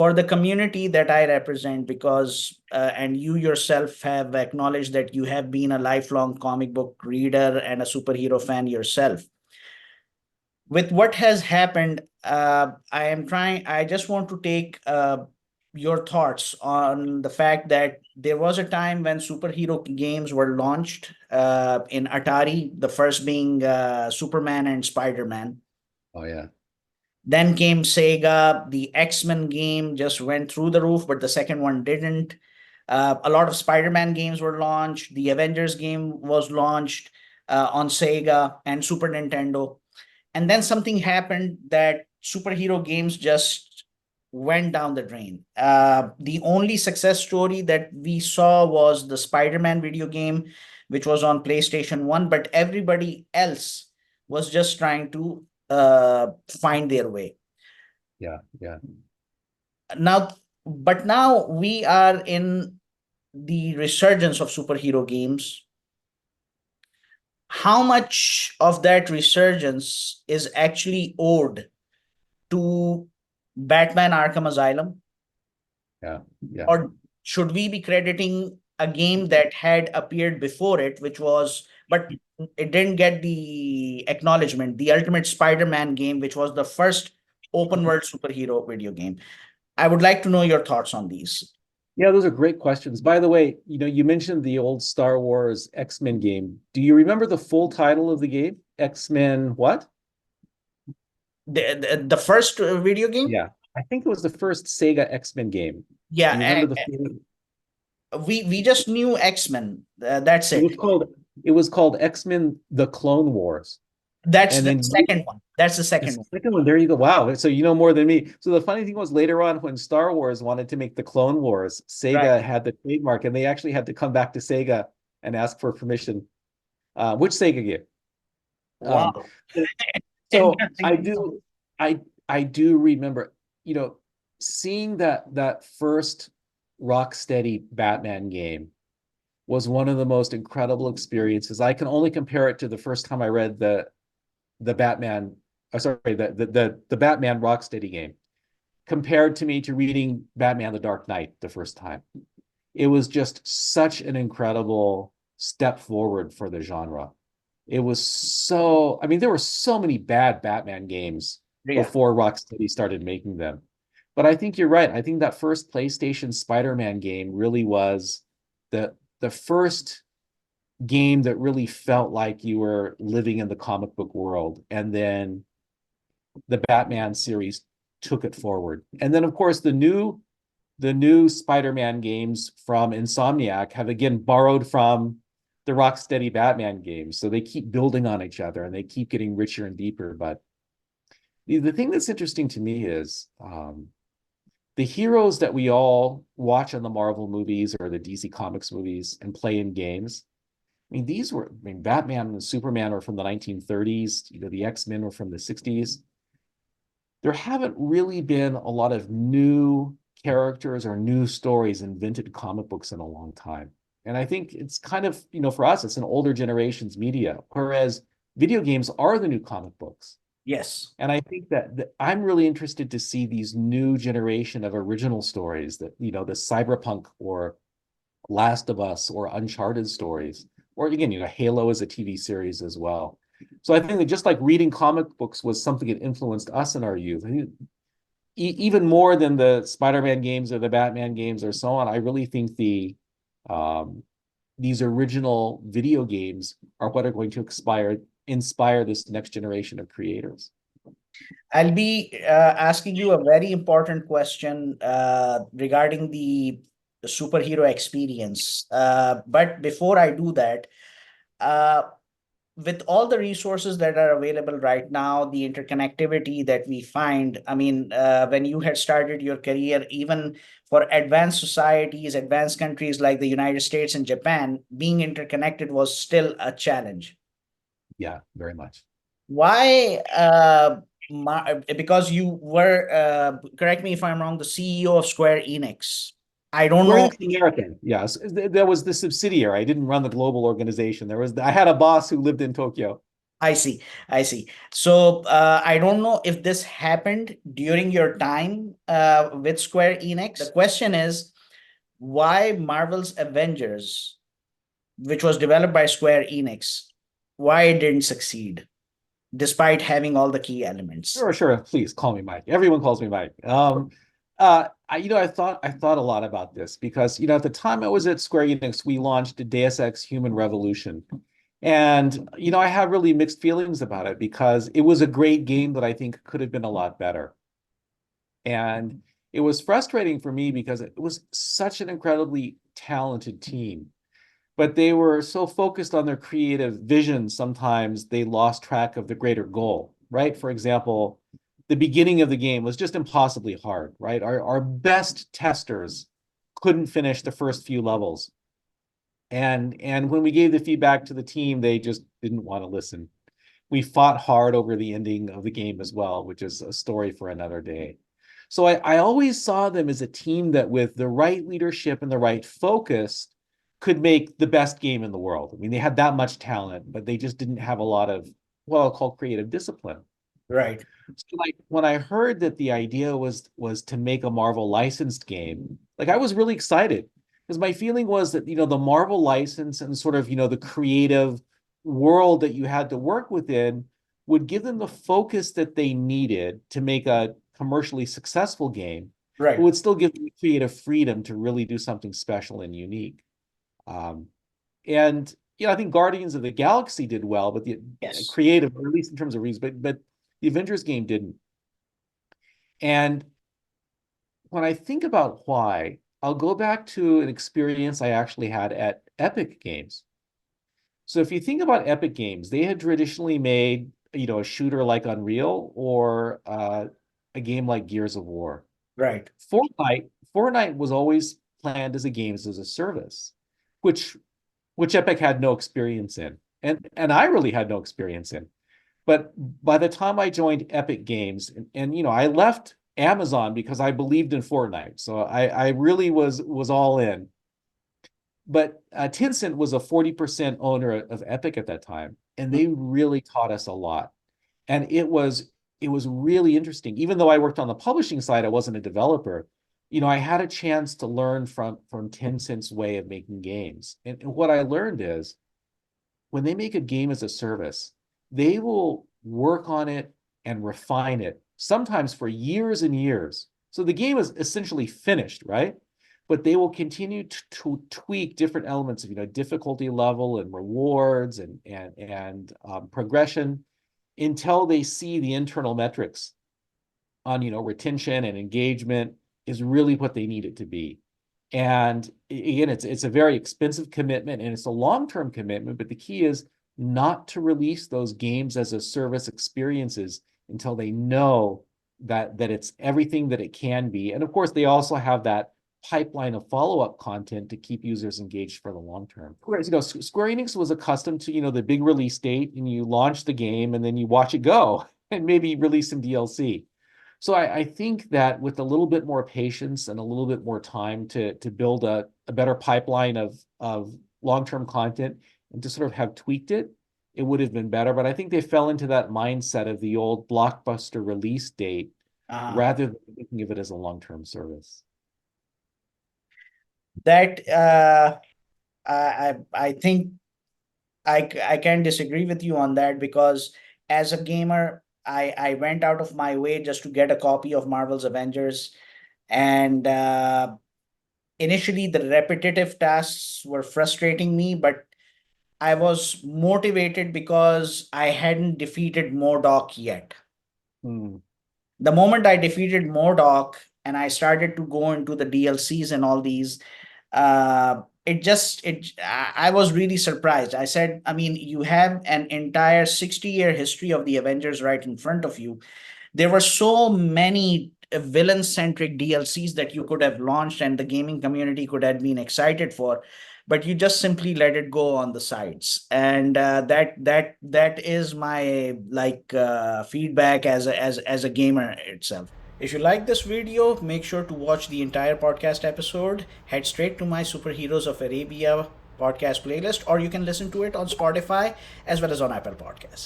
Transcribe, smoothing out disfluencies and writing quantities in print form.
for the community that I represent, because and you yourself have acknowledged that you have been a lifelong comic book reader and a superhero fan yourself. With what has happened, I just want to take your thoughts on the fact that there was a time when superhero games were launched in Atari, the first being Superman and Spider-Man. Oh yeah. Then came Sega. The X-Men game just went through the roof, but the second one didn't. A lot of Spider-Man games were launched. The Avengers game was launched on Sega and Super Nintendo. And then something happened that superhero games just went down the drain. The only success story that we saw was the Spider-Man video game, which was on PlayStation 1, but everybody else was just trying to find their way. Yeah, yeah. Now, but now we are in the resurgence of superhero games. How much of that resurgence is actually owed to Batman Arkham Asylum? Yeah, yeah. Or should we be crediting a game that had appeared before it, which was, but it didn't get the acknowledgement, the Ultimate Spider-Man game, which was the first open world superhero video game? I would like to know your thoughts on these. Yeah, those are great questions. By the way, you mentioned the old Star Wars X-Men game. Do you remember the full title of the game? X-Men what? The first video game? Yeah, I think it was the first Sega X-Men game. Do you Yeah, remember the full? we just knew X-Men. That's It was it. called it was called X-Men: The Clone Wars. That's And the then second one. That's the the second one. second one, there you go. Wow. So you know more than me. So the funny thing was later on when Star Wars wanted to make the Clone Wars, Right. Sega had the trademark and they actually had to come back to Sega and ask for permission. Which Sega game? Um, Wow. so Interesting. I do remember, you know, seeing that first Rocksteady Batman game was one of the most incredible experiences. I can only compare it to the first time I read the Batman, sorry, the Batman Rocksteady game, compared to me to reading Batman the Dark Knight the first time. It was just such an incredible step forward for the genre. It was so, I mean, there were so many bad Batman games Yeah. before Rocksteady started making them. But I think you're right. I think that first PlayStation Spider-Man game really was the first game that really felt like you were living in the comic book world. And then the Batman series took it forward. And then of course the new Spider-Man games from Insomniac have again borrowed from the Rocksteady Batman games. So they keep building on each other and they keep getting richer and deeper. But the thing that's interesting to me is the heroes that we all watch in the Marvel movies or the DC Comics movies and play in games. I mean, Batman and Superman were from the 1930s. The X-Men were from the 60s. There haven't really been a lot of new characters or new stories invented comic books in a long time. And I think it's kind of, for us, it's an older generation's media, whereas video games are the new comic books. Yes. And I think that I'm really interested to see these new generation of original stories that, the cyberpunk or Last of Us or Uncharted stories, or again, Halo is a TV series as well. So I think that just like reading comic books was something that influenced us in our youth, I think even more than the Spider-Man games or the Batman games or so on, I really think these original video games are what are going to inspire this next generation of creators. I'll be asking you a very important question regarding the superhero experience. But before I do that, uh, with all the resources that are available right now, the interconnectivity that we find, I mean, when you had started your career, even for advanced societies, advanced countries like the United States and Japan, being interconnected was still a challenge. Yeah, very much. Why? Because you were, correct me if I'm wrong, the CEO of Square Enix. I don't Square know. Enix American, yes. There was the subsidiary. I didn't run the global organization. I had a boss who lived in Tokyo. I see. I see. So I don't know if this happened during your time with Square Enix. The question is why Marvel's Avengers, which was developed by Square Enix, why it didn't succeed despite having all the key elements. Sure, sure. Please call me Mike. Everyone calls me Mike. I thought a lot about this because, at the time I was at Square Enix, we launched Deus Ex Human Revolution. And, I have really mixed feelings about it because it was a great game that I think could have been a lot better. And it was frustrating for me because it was such an incredibly talented team, but they were so focused on their creative vision, sometimes they lost track of the greater goal, right? For example, the beginning of the game was just impossibly hard, right? Our best testers couldn't finish the first few levels. And when we gave the feedback to the team, they just didn't want to listen. We fought hard over the ending of the game as well, which is a story for another day. So I always saw them as a team that with the right leadership and the right focus could make the best game in the world. I mean, they had that much talent, but they just didn't have a lot of what I'll call creative discipline. Right. So like when I heard that the idea was to make a Marvel licensed game, like I was really excited because my feeling was that the Marvel license and sort of the creative world that you had to work within would give them the focus that they needed to make a commercially successful game, but Right. would still give them creative freedom to really do something special and unique. Um, and I think Guardians of the Galaxy did well, but the Yes. creative, or at least in terms of reasons, but the Avengers game didn't. And when I think about why, I'll go back to an experience I actually had at Epic Games. So if you think about Epic Games, they had traditionally made, a shooter like Unreal or a game like Gears of War. Right. Fortnite was always planned as a games as a service, which Epic had no experience in, and I really had no experience in. But by the time I joined Epic Games, and I left Amazon because I believed in Fortnite, so I really was all in. But Tencent was a 40% owner of Epic at that time, and they really taught us a lot. And it was really interesting. Even though I worked on the publishing side, I wasn't a developer. I had a chance to learn from Tencent's way of making games. And what I learned is when they make a game as a service, they will work on it and refine it, sometimes for years and years. So the game is essentially finished, right? But they will continue to tweak different elements of difficulty level and rewards and progression until they see the internal metrics on retention and engagement is really what they need it to be. And again, it's a very expensive commitment and it's a long-term commitment, but the key is not to release those games as a service experiences until they know that it's everything that it can be. And of course, they also have that pipeline of follow-up content to keep users engaged for the long term. Whereas, Square Enix was accustomed to, the big release date and you launch the game and then you watch it go and maybe release some DLC. So I think that with a little bit more patience and a little bit more time to build a better pipeline of long-term content and to sort of have tweaked it, it would have been better. But I think they fell into that mindset of the old blockbuster release date rather than thinking of it as a long-term service. That I think I can disagree with you on that because as a gamer, I went out of my way just to get a copy of Marvel's Avengers, and initially the repetitive tasks were frustrating me, but I was motivated because I hadn't defeated MODOK yet. The moment I defeated MODOK and I started to go into the DLCs and all these, I was really surprised. I said, I mean, you have an entire 60-year history of the Avengers right in front of you. There were so many villain-centric DLCs that you could have launched and the gaming community could have been excited for, but you just simply let it go on the sides. And that is my feedback as a gamer itself. If you like this video, make sure to watch the entire podcast episode. Head straight to my Superheroes of Arabia podcast playlist, or you can listen to it on Spotify as well as on Apple Podcasts.